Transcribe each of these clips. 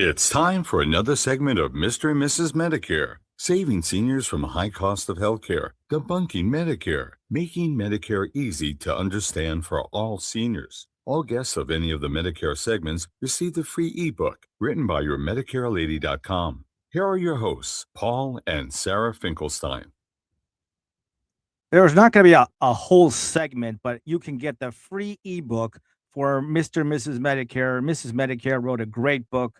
It's time for another segment of Mr. and Mrs. Medicare, saving seniors from a high cost of healthcare, debunking Medicare, making Medicare easy to understand for all seniors. All guests of any of the Medicare segments receive the free ebook written by your MedicareLady.com. Here are your hosts, Paul and Sarah Finkelstein. There's not going to be a whole segment, but you can get the free ebook for Mr. and Mrs. Medicare. Mrs. Medicare wrote a great book,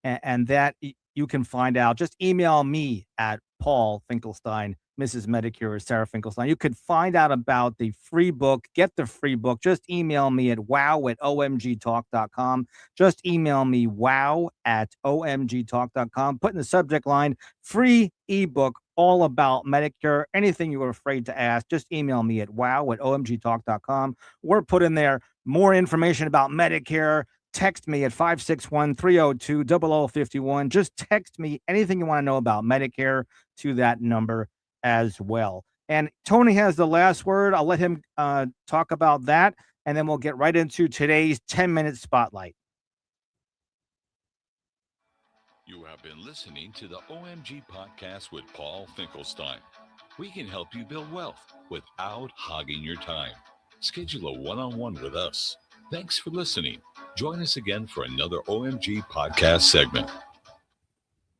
and that you can find out. Just email me at Paul Finkelstein, Mrs. Medicare, or Sarah Finkelstein. You could find out about the free book, get the free book. Just email me at wow@omgtalk.com. Just email me wow@omgtalk.com. Put in the subject line, free ebook, all about Medicare. Anything you were afraid to ask, just email me at wow@omgtalk.com, or put in there more information about Medicare. Text me at 561-302-0051. Just text me anything you want to know about Medicare to that number as well. And Tony has the last word. I'll let him talk about that, and then we'll get right into today's 10-minute spotlight. You have been listening to the OMG Podcast with Paul Finkelstein. We can help you build wealth without hogging your time. Schedule a one-on-one with us. Thanks for listening. Join us again for another OMG Podcast segment.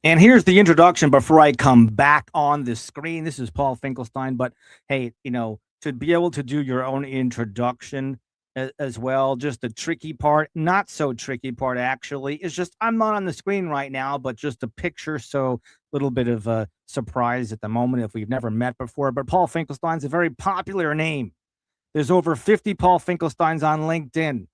And here's the introduction before I come back on the screen. This is Paul Finkelstein, but hey, to be able to do your own introduction as well, just the tricky part, not so tricky part actually, is just I'm not on the screen right now, but just a picture, so a little bit of a surprise at the moment if we've never met before. But Paul Finkelstein's a very popular name. There's over 50 Paul Finkelsteins on LinkedIn.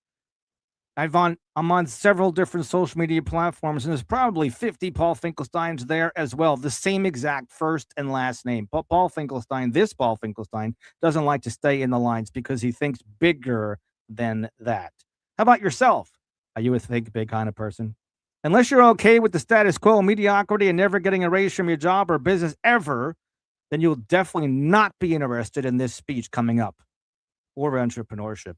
I'm on several different social media platforms, and there's probably 50 Paul Finkelsteins there as well. The same exact first and last name. But Paul Finkelstein, this Paul Finkelstein, doesn't like to stay in the lines because he thinks bigger than that. How about yourself? Are you a think big kind of person? Unless you're okay with the status quo, mediocrity, and never getting a raise from your job or business ever, then you'll definitely not be interested in this speech coming up, or entrepreneurship.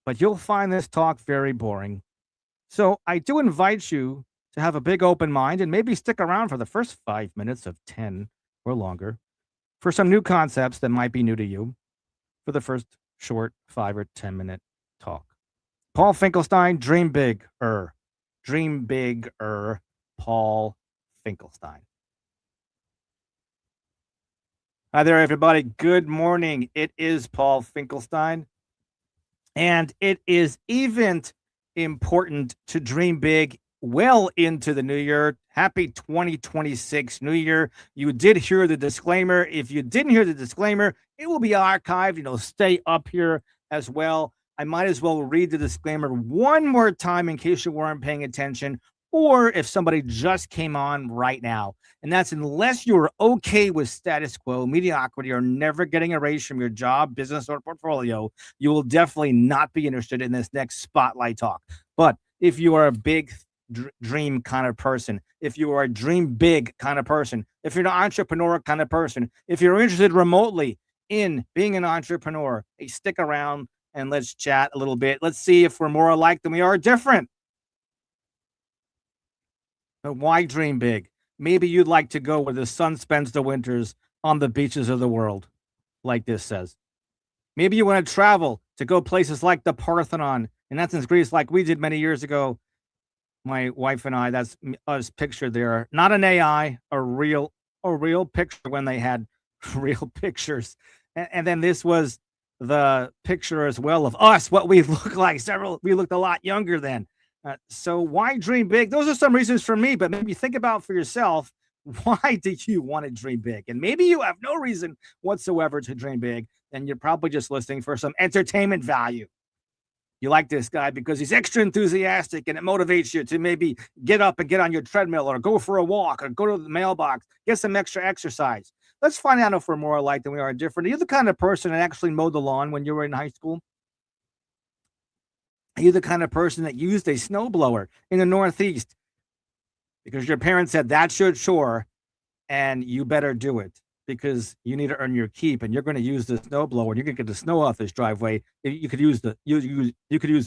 But you'll find this talk very boring. So I do invite you to have a big open mind and maybe stick around for the first 5 minutes of 10 or longer for some new concepts that might be new to you for the first short 5 or 10-minute talk. Paul Finkelstein, dream big-er. Dream big-er, Paul Finkelstein. Hi there, everybody. Good morning. It is Paul Finkelstein. And it is even important to dream big well into the new year. Happy 2026 New Year. You did hear the disclaimer. If you didn't hear the disclaimer, it will be archived. Stay up here as well. I might as well read the disclaimer one more time in case you weren't paying attention, or if somebody just came on right now. And that's unless you're okay with status quo, mediocrity, or never getting a raise from your job, business, or portfolio, you will definitely not be interested in this next spotlight talk. But if you are a big dream kind of person, if you are a dream big kind of person, if you're an entrepreneur kind of person, if you're interested remotely in being an entrepreneur, hey, stick around and let's chat a little bit. Let's see if we're more alike than we are different. But why dream big? Maybe you'd like to go where the sun spends the winters on the beaches of the world, like this says. Maybe you want to travel to go places like the Parthenon in Athens, Greece, like we did many years ago. My wife and I, that's us pictured there. Not an AI, a real picture when they had real pictures. And then this was the picture as well of us, what we look like. We looked a lot younger then. So why dream big? Those are some reasons for me, but maybe think about for yourself, why do you want to dream big? And maybe you have no reason whatsoever to dream big, and you're probably just listening for some entertainment value. You like this guy because he's extra enthusiastic and it motivates you to maybe get up and get on your treadmill or go for a walk or go to the mailbox, get some extra exercise. Let's find out if we're more alike than we are different. Are you the kind of person that actually mowed the lawn when you were in high school? Are you the kind of person that used a snowblower in the Northeast because your parents said that's your chore and you better do it because you need to earn your keep and you're going to use the snowblower and you're going to get the snow off this driveway? You could use the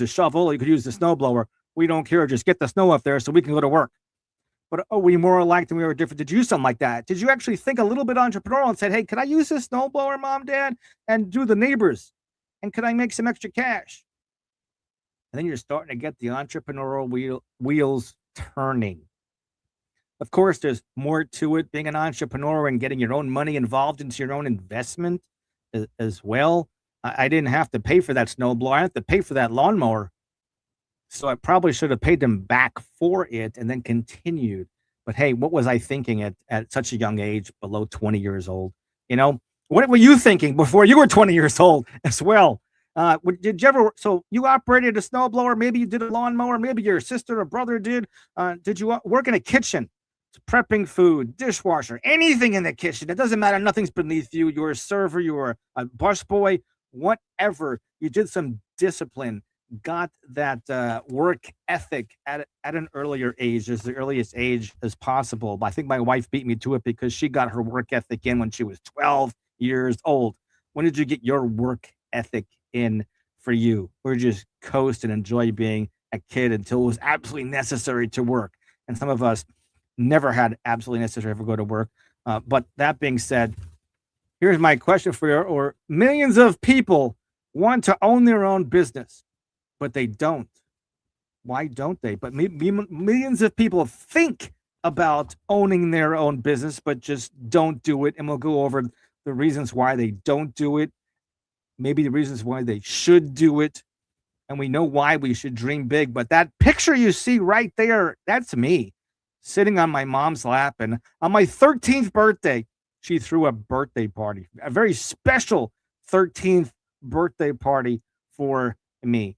shovel, or you could use the snowblower. We don't care. Just get the snow off there so we can go to work. but are we more alike than we were different? Did you do something like that? Did you actually think a little bit entrepreneurial and said, hey, could I use this snowblower, mom, dad, and do the neighbors? And could I make some extra cash? And then you're starting to get the entrepreneurial wheels turning. Of course, there's more to it, being an entrepreneur and getting your own money involved into your own investment as well. I didn't have to pay for that snowblower. I had to pay for that lawnmower. So I probably should have paid them back for it and then continued. But hey, what was I thinking at such a young age, below 20 years old? You know, what were you thinking before you were 20 years old as well? Did you ever, so you operated a snowblower, maybe you did a lawnmower, maybe your sister or brother did. Did you work in a kitchen, prepping food, dishwasher, anything in the kitchen? It doesn't matter. Nothing's beneath you. You're a server, you were a busboy, whatever. You did some discipline, got that work ethic at an earlier age, as the earliest age as possible. I think my wife beat me to it because she got her work ethic in when she was 12 years old. When did you get your work ethic in for you? Or just coast and enjoy being a kid until it was absolutely necessary to work? And some of us never had absolutely necessary to go to work. But that being said, here's my question for you. Or millions of people want to own their own business, but they don't. Why don't they? But millions of people think about owning their own business, but just don't do it. And we'll go over the reasons why they don't do it, maybe the reasons why they should do it. And we know why we should dream big. But that picture you see right there, that's me sitting on my mom's lap. And on my 13th birthday, she threw a birthday party, a very special 13th birthday party for me.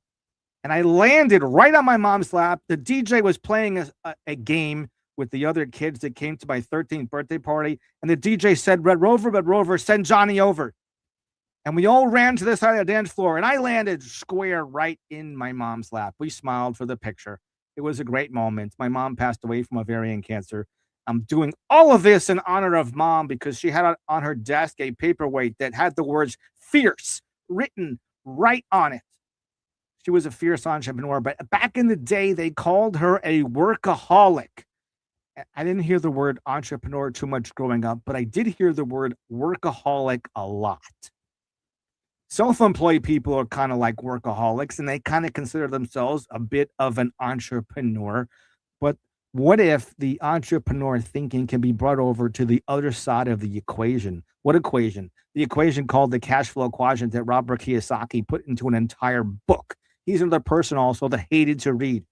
And I landed right on my mom's lap. The DJ was playing a game with the other kids that came to my 13th birthday party. And the DJ said, Red Rover, send Johnny over. And we all ran to the side of the dance floor. And I landed square right in my mom's lap. We smiled for the picture. It was a great moment. My mom passed away from ovarian cancer. I'm doing all of this in honor of mom because she had on her desk a paperweight that had the words fierce written right on it. She was a fierce entrepreneur, but back in the day, they called her a workaholic. I didn't hear the word entrepreneur too much growing up, but I did hear the word workaholic a lot. Self-employed people are kind of like workaholics, and they kind of consider themselves a bit of an entrepreneur. But what if the entrepreneur thinking can be brought over to the other side of the equation? What equation? The equation called the cash flow quadrant that Robert Kiyosaki put into an entire book. He's another person also that hated to read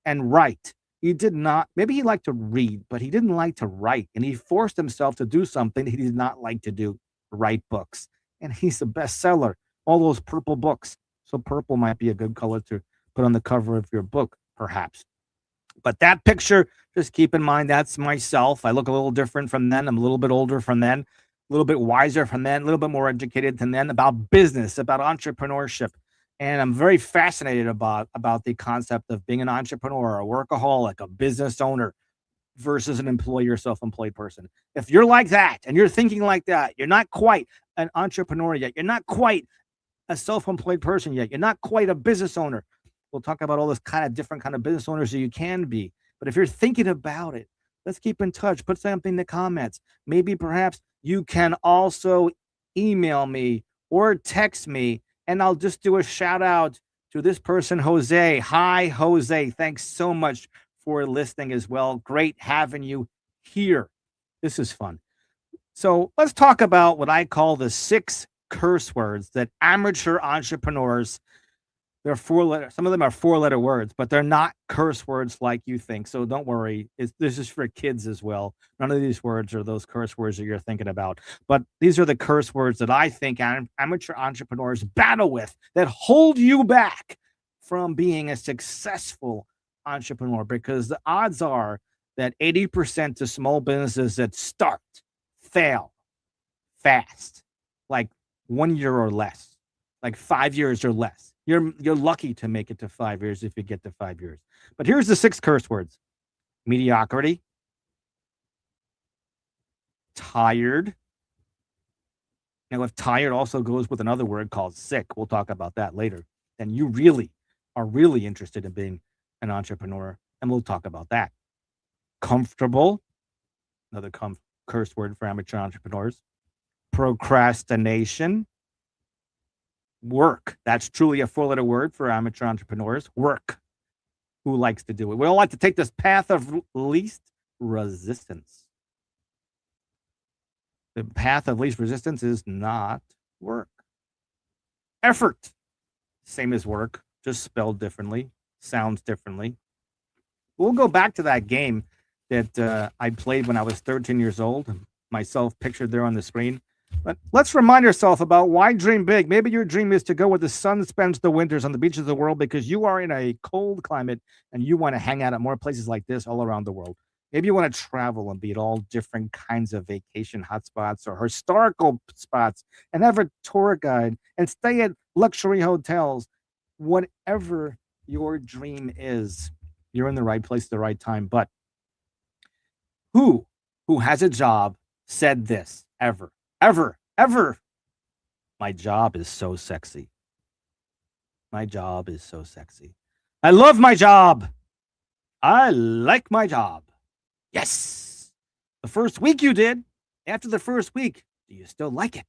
and write. He did not, maybe he liked to read, but he didn't like to write. And he forced himself to do something he did not like to do, write books. And he's a bestseller, all those purple books. So purple might be a good color to put on the cover of your book, perhaps. But that picture, just keep in mind, that's myself. I look a little different from then. I'm a little bit older from then, a little bit wiser from then, a little bit more educated than then about business, about entrepreneurship. And I'm very fascinated about the concept of being an entrepreneur, a workaholic, a business owner versus an employee or self-employed person. If you're like that and you're thinking like that, you're not quite an entrepreneur yet. You're not quite a self-employed person yet. You're not quite a business owner. We'll talk about all this kind of different kind of business owners that you can be. But if you're thinking about it, let's keep in touch. Put something in the comments. Maybe perhaps you can also email me or text me, and I'll just do a shout out to this person, Jose. Hi, Jose. Thanks so much for listening as well. Great having you here. This is fun. So let's talk about what I call the 6 curse words that amateur entrepreneurs, they're 4-letter, some of them are 4-letter words, but they're not curse words like you think. So don't worry. This is for kids as well. None of these words are those curse words that you're thinking about. But these are the curse words that I think amateur entrepreneurs battle with that hold you back from being a successful entrepreneur, because the odds are that 80% of small businesses that start fail fast, like 1 year or less, like 5 years or less. You're lucky to make it to 5 years if you get to 5 years. But here's the 6 curse words: mediocrity, tired. Now, if tired also goes with another word called sick, we'll talk about that later, then you really are really interested in being an entrepreneur, and we'll talk about that. comfortable, another curse word for amateur entrepreneurs, procrastination, work. That's truly a four-letter word for amateur entrepreneurs. Work. Who likes to do it? We all like to take this path of least resistance. The path of least resistance is not work. Effort. Same as work, just spelled differently, sounds differently. We'll go back to that game that I played when I was 13 years old, myself pictured there on the screen. But let's remind ourselves about why dream big. Maybe your dream is to go where the sun spends the winters on the beaches of the world because you are in a cold climate and you want to hang out at more places like this all around the world. Maybe you want to travel and be at all different kinds of vacation hotspots or historical spots and have a tour guide and stay at luxury hotels. Whatever your dream is, you're in the right place at the right time. But who has a job said this ever? Ever. My job is so sexy. My job is so sexy. I love my job. I like my job. Yes. The first week you did. After the first week, do you still like it?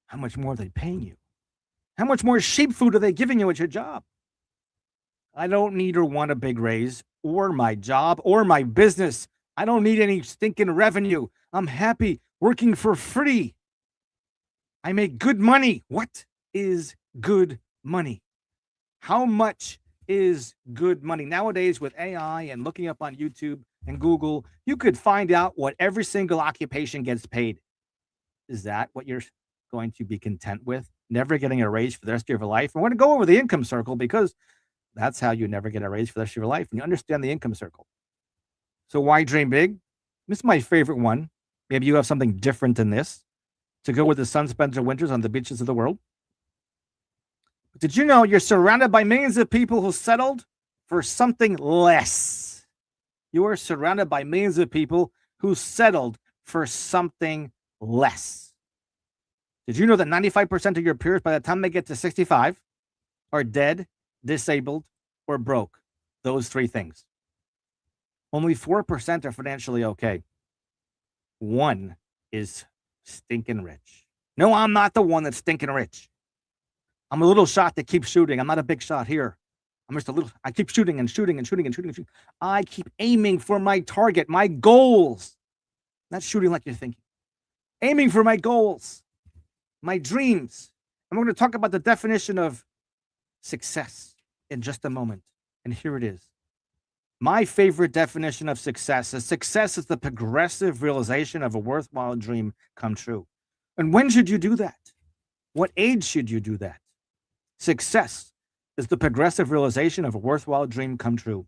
How much more are they paying you? How much more sheep food are they giving you at your job? I don't need or want a big raise or my job or my business. I don't need any stinking revenue. I'm happy working for free. I make good money. What is good money? How much is good money? Nowadays, with AI and looking up on YouTube and Google, you could find out what every single occupation gets paid. Is that what you're going to be content with? Never getting a raise for the rest of your life? We're going to go over the income circle because that's how you never get a raise for the rest of your life. And you understand the income circle. So why dream big? This is my favorite one. Maybe you have something different than this. To go where the sun spends their winters on the beaches of the world. But did you know you're surrounded by millions of people who settled for something less? You are surrounded by millions of people who settled for something less. Did you know that 95% of your peers, by the time they get to 65, are dead, disabled, or broke? Those three things. Only 4% are financially okay. 1 is stinking rich. No, I'm not the one that's stinking rich. I'm a little shot that keeps shooting. I'm not a big shot here. I'm just a little, I keep shooting and shooting and shooting and shooting and shooting. I keep aiming for my target, my goals. Not shooting like you're thinking. Aiming for my goals, my dreams. And we're going to talk about the definition of success in just a moment. And here it is. My favorite definition of success is the progressive realization of a worthwhile dream come true. And when should you do that? What age should you do that? Success is the progressive realization of a worthwhile dream come true.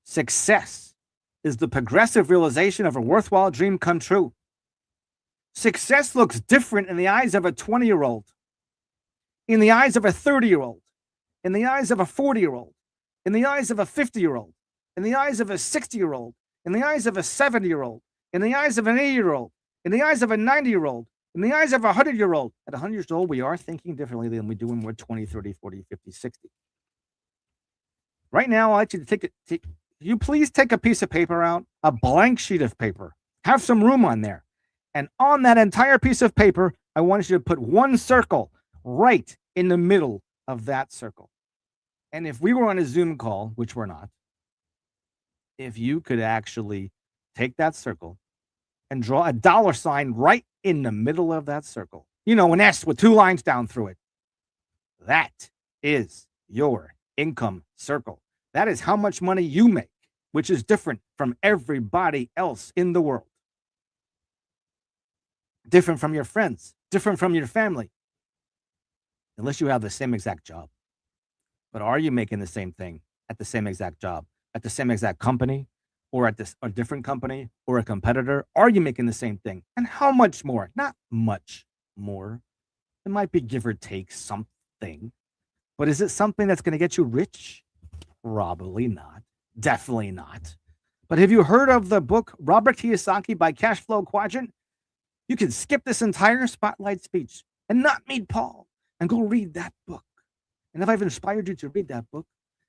Success is the progressive realization of a worthwhile dream come true. Success looks different in the eyes of a 20-year-old, in the eyes of a 30-year-old, in the eyes of a 40-year-old, in the eyes of a 50-year-old, in the eyes of a 60-year-old, in the eyes of a 70-year-old, in the eyes of an 80-year-old, in the eyes of a 90-year-old, in the eyes of a 100-year-old. At 100 years old, we are thinking differently than we do when we're 20, 30, 40, 50, 60. Right now, I'd like you to you please take a piece of paper out, a blank sheet of paper. Have some room on there. And on that entire piece of paper, I want you to put one circle right in the middle of that circle. And if we were on a Zoom call, which we're not, if you could actually take that circle and draw a $sign right in the middle of that circle, you know, an S with 2 lines down through it, that is your income circle. That is how much money you make, which is different from everybody else in the world. Different from your friends, different from your family, unless you have the same exact job. But are you making the same thing at the same exact job, at the same exact company, or at a different company, or a competitor? Are you making the same thing? And how much more? Not much more. It might be give or take something. But is it something that's going to get you rich? Probably not. Definitely not. But have you heard of the book Robert Kiyosaki by Cashflow Quadrant? You can skip this entire spotlight speech and not meet Paul and go read that book. And if I've inspired you to read that book,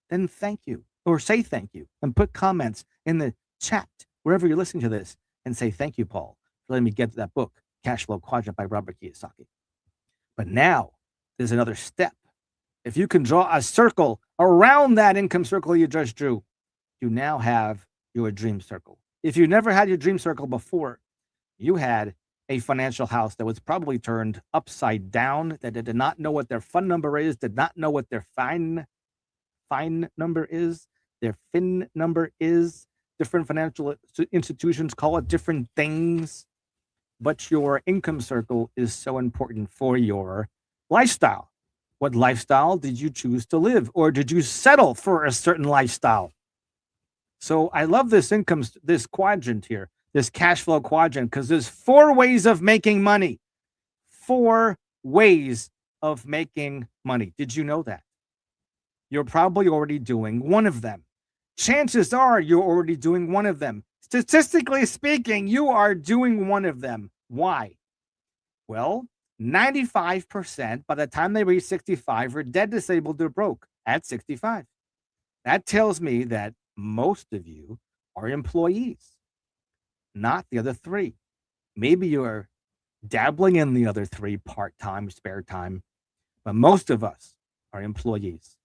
then thank you. or say thank you and put comments in the chat wherever you're listening to this and say thank you, Paul, for letting me get to that book, Cash Flow Quadrant by Robert Kiyosaki. But now there's another step. If you can draw a circle around that income circle you just drew, you now have your dream circle. If you never had your dream circle before, you had a financial house that was probably turned upside down, that did not know what their fun number is, did not know what their fine number is, their fin number is. Different financial institutions call it different things, but your income circle is so important for your lifestyle. What lifestyle did you choose to live, or did you settle for a certain lifestyle? So I love this quadrant here, this cash flow quadrant, because there's 4 ways of making money. 4 ways of making money. Did you know that? You're probably already doing one of them. Chances are you're already doing one of them. Statistically speaking, you are doing one of them. Why? Well, 95% by the time they reach 65 are dead, disabled, or broke at 65. That tells me that most of you are employees, not the other 3. Maybe you're dabbling in the other 3 part-time, spare time, but most of us are employees.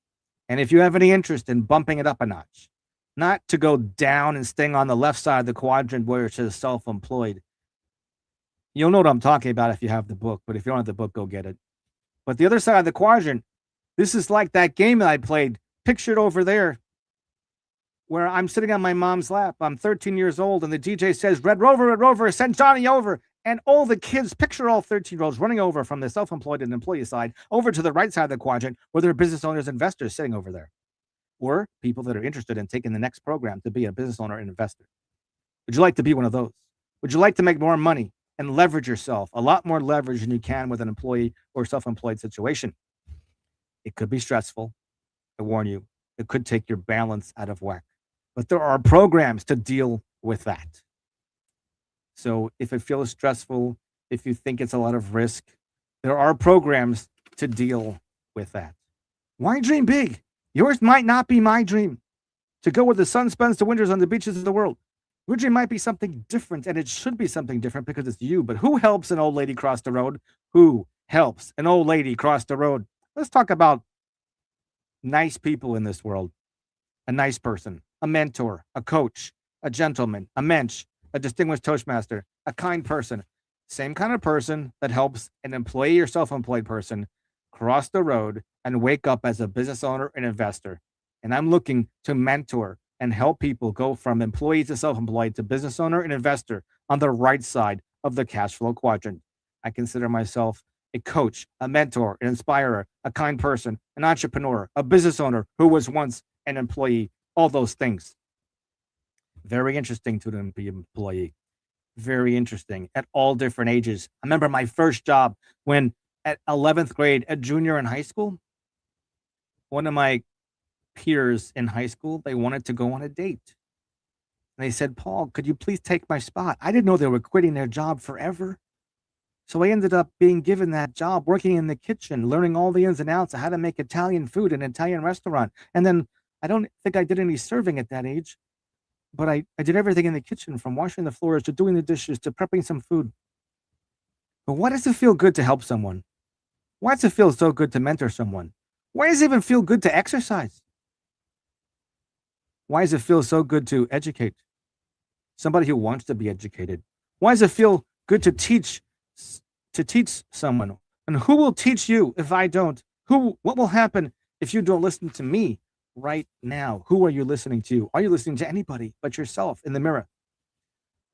And if you have any interest in bumping it up a notch, not to go down and staying on the left side of the quadrant where it says self-employed, you'll know what I'm talking about if you have the book, but if you don't have the book, go get it. But the other side of the quadrant, this is like that game that I played, pictured over there, where I'm sitting on my mom's lap. I'm 13 years old, and the DJ says, Red Rover, send Johnny over. And all the kids, picture all 13-year-olds running over from the self-employed and employee side over to the right side of the quadrant where there are business owners, investors sitting over there, or people that are interested in taking the next program to be a business owner and investor. Would you like to be one of those? Would you like to make more money and leverage yourself, a lot more leverage than you can with an employee or self-employed situation? It could be stressful. I warn you, it could take your balance out of whack. But there are programs to deal with that. So if it feels stressful, if you think it's a lot of risk, there are programs to deal with that. Why dream big? Yours might not be my dream. To go where the sun spends the winters on the beaches of the world. Your dream might be something different, and it should be something different because it's you. But who helps an old lady cross the road? Who helps an old lady cross the road? Let's talk about nice people in this world. A nice person, a mentor, a coach, a gentleman, a mensch, a distinguished Toastmaster, a kind person. Same kind of person that helps an employee or self-employed person cross the road and wake up as a business owner and investor. And I'm looking to mentor and help people go from employee to self-employed to business owner and investor on the right side of the cash flow quadrant. I consider myself a coach, a mentor, an inspirer, a kind person, an entrepreneur, a business owner who was once an employee, all those things. Very interesting to be an employee. Very interesting at all different ages. I remember my first job when at 11th grade, a junior in high school, one of my peers in high school, they wanted to go on a date. And they said, Paul, could you please take my spot? I didn't know they were quitting their job forever. So I ended up being given that job, working in the kitchen, learning all the ins and outs of how to make Italian food in an Italian restaurant. And then I don't think I did any serving at that age, but I did everything in the kitchen, from washing the floors to doing the dishes to prepping some food. But why does it feel good to help someone? Why does it feel so good to mentor someone? Why does it even feel good to exercise? Why does it feel so good to educate somebody who wants to be educated? Why does it feel good to teach someone? And who will teach you if I don't? What will happen if you don't listen to me right now? Who are you listening to? Are you listening to anybody but yourself in the mirror?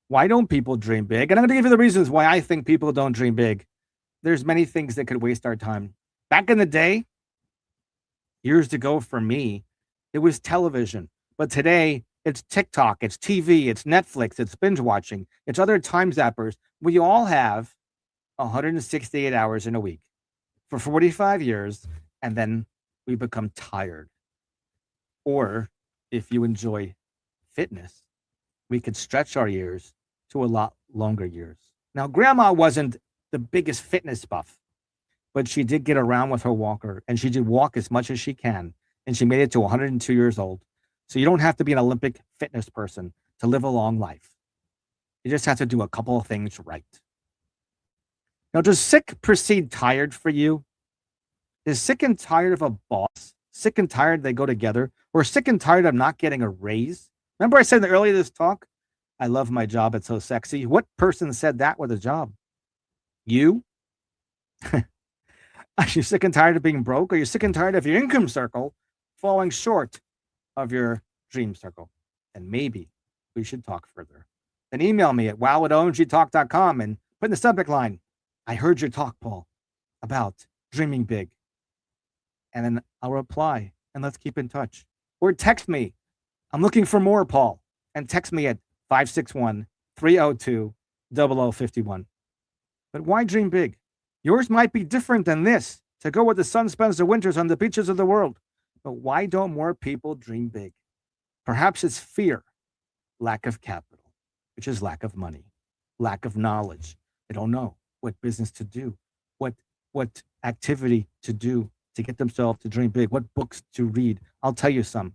Why don't people dream big? And I'm going to give you the reasons why I think people don't dream big. There's many things that could waste our time. Back in the day, years ago for me, it was television. But today, it's TikTok, it's TV, it's Netflix, it's binge watching, it's other time zappers. We all have 168 hours in a week for 45 years, and then we become tired. Or if you enjoy fitness, we could stretch our years to a lot longer years. Now, Grandma wasn't the biggest fitness buff, but she did get around with her walker, and she did walk as much as she can, and she made it to 102 years old. So you don't have to be an Olympic fitness person to live a long life. You just have to do a couple of things right. Now, does sick precede tired for you? Is sick and tired of a boss? Sick and tired, they go together? Or sick and tired of not getting a raise? Remember I said in the earlier this talk, I love my job, it's so sexy. What person said that with a job? You? Are you sick and tired of being broke? Are you sick and tired of your income circle falling short of your dream circle? And maybe we should talk further. Then email me at wow@omgtalk.com and put in the subject line, I heard your talk, Paul, about dreaming big. And then I'll reply and let's keep in touch. Or text me, I'm looking for more, Paul, and text me at 561-302-0051. But why dream big? Yours might be different than this, to go where the sun spends the winters on the beaches of the world. But why don't more people dream big? Perhaps it's fear, lack of capital, which is lack of money, lack of knowledge. They don't know what business to do, what activity to do to get themselves to dream big, what books to read. I'll tell you some.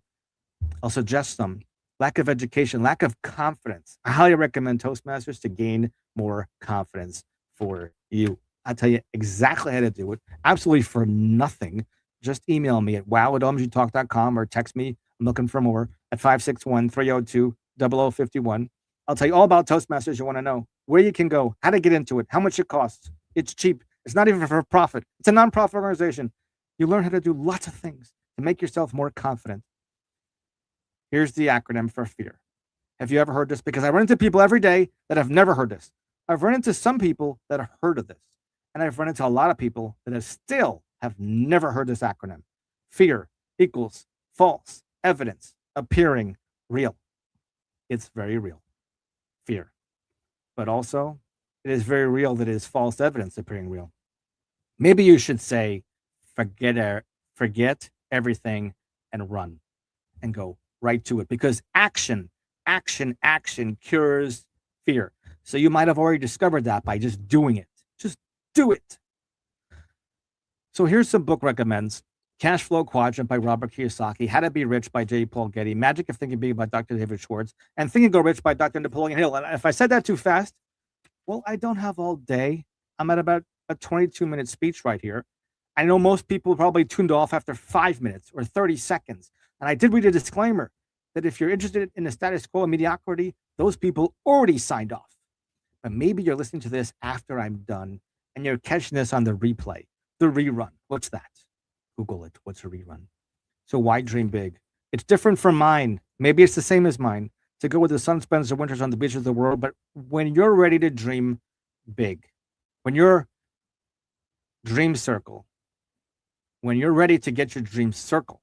I'll suggest some. Lack of education, lack of confidence. I highly recommend Toastmasters to gain more confidence for you. I'll tell you exactly how to do it, absolutely for nothing. Just email me at wow@omgtalk.com or text me, I'm looking for more, at 561-302-0051. I'll tell you all about Toastmasters you want to know, where you can go, how to get into it, how much it costs. It's cheap. It's not even for profit. It's a nonprofit organization. You learn how to do lots of things to make yourself more confident. Here's the acronym for fear. Have you ever heard this? Because I run into people every day that have never heard this. I've run into some people that have heard of this. And I've run into a lot of people that have never heard this acronym. Fear equals false evidence appearing real. It's very real. Fear. But also, it is very real that it is false evidence appearing real. Maybe you should say, forget everything and run and go right to it, because action cures fear. So you might have already discovered that by just doing it. Just do it. So here's some book recommends. Cash Flow Quadrant by Robert Kiyosaki, How to Be Rich by J. Paul Getty, Magic of Thinking Big by Dr. David Schwartz, and Think and Go Rich by Dr. Napoleon Hill. And if I said that too fast, well, I don't have all day. I'm at about a 22-minute speech right here. I know most people probably tuned off after 5 minutes or 30 seconds. And I did read a disclaimer that if you're interested in the status quo and mediocrity, those people already signed off. But maybe you're listening to this after I'm done and you're catching this on the replay, the rerun. What's that? Google it. What's a rerun? So why dream big? It's different from mine. Maybe it's the same as mine, to go where the sun spends the winters on the beaches of the world. But when you're ready to dream big, when your dream circle, when you're ready to get your dream circle,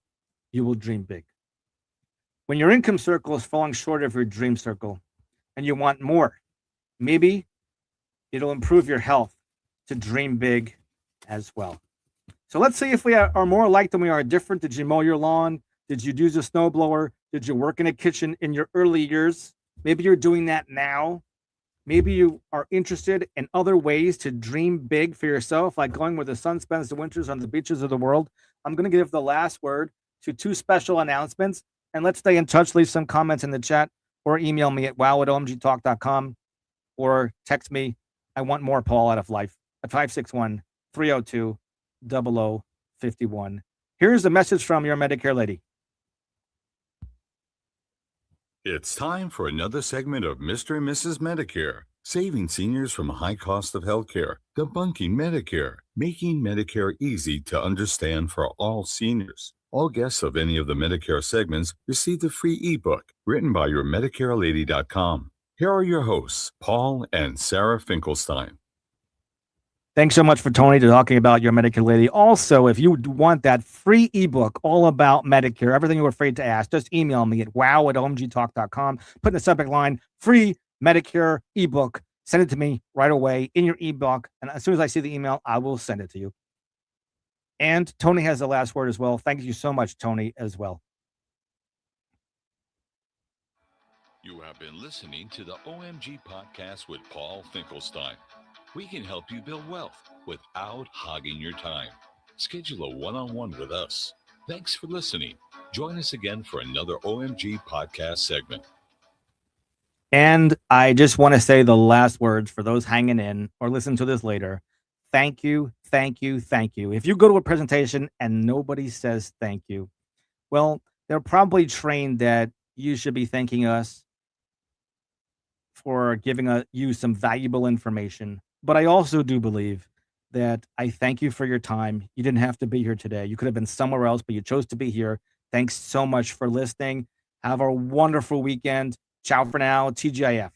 you will dream big. When your income circle is falling short of your dream circle and you want more, maybe it'll improve your health to dream big as well. So let's see if we are more alike than we are different. Did you mow your lawn? Did you use a snowblower? Did you work in a kitchen in your early years? Maybe you're doing that now. Maybe you are interested in other ways to dream big for yourself, like going where the sun spends the winters on the beaches of the world. I'm going to give the last word to two special announcements, and let's stay in touch. Leave some comments in the chat or email me at wow@omgtalk.com or text me, I want more Paul out of life, at 561-302-0051. Here's a message from your Medicare lady. It's time for another segment of Mr. and Mrs. Medicare, saving seniors from a high cost of healthcare, debunking Medicare, making Medicare easy to understand for all seniors. All guests of any of the Medicare segments receive the free ebook written by yourmedicarelady.com. Here are your hosts, Paul and Sarah Finkelstein. Thanks so much for Tony talking about your Medicare lady. Also, if you want that free ebook all about Medicare, everything you're afraid to ask, just email me at wow@omgtalk.com. Put in the subject line, free Medicare ebook. Send it to me right away in your ebook. And as soon as I see the email, I will send it to you. And Tony has the last word as well. Thank you so much, Tony, as well. You have been listening to the OMG Podcast with Paul Finkelstein. We can help you build wealth without hogging your time. Schedule a one-on-one with us. Thanks for listening. Join us again for another OMG podcast segment. And I just want to say the last words for those hanging in or listen to this later. Thank you, thank you, thank you. If you go to a presentation and nobody says thank you, well, they're probably trained that you should be thanking us for giving you some valuable information. But I also do believe that I thank you for your time. You didn't have to be here today. You could have been somewhere else, but you chose to be here. Thanks so much for listening. Have a wonderful weekend. Ciao for now. TGIF.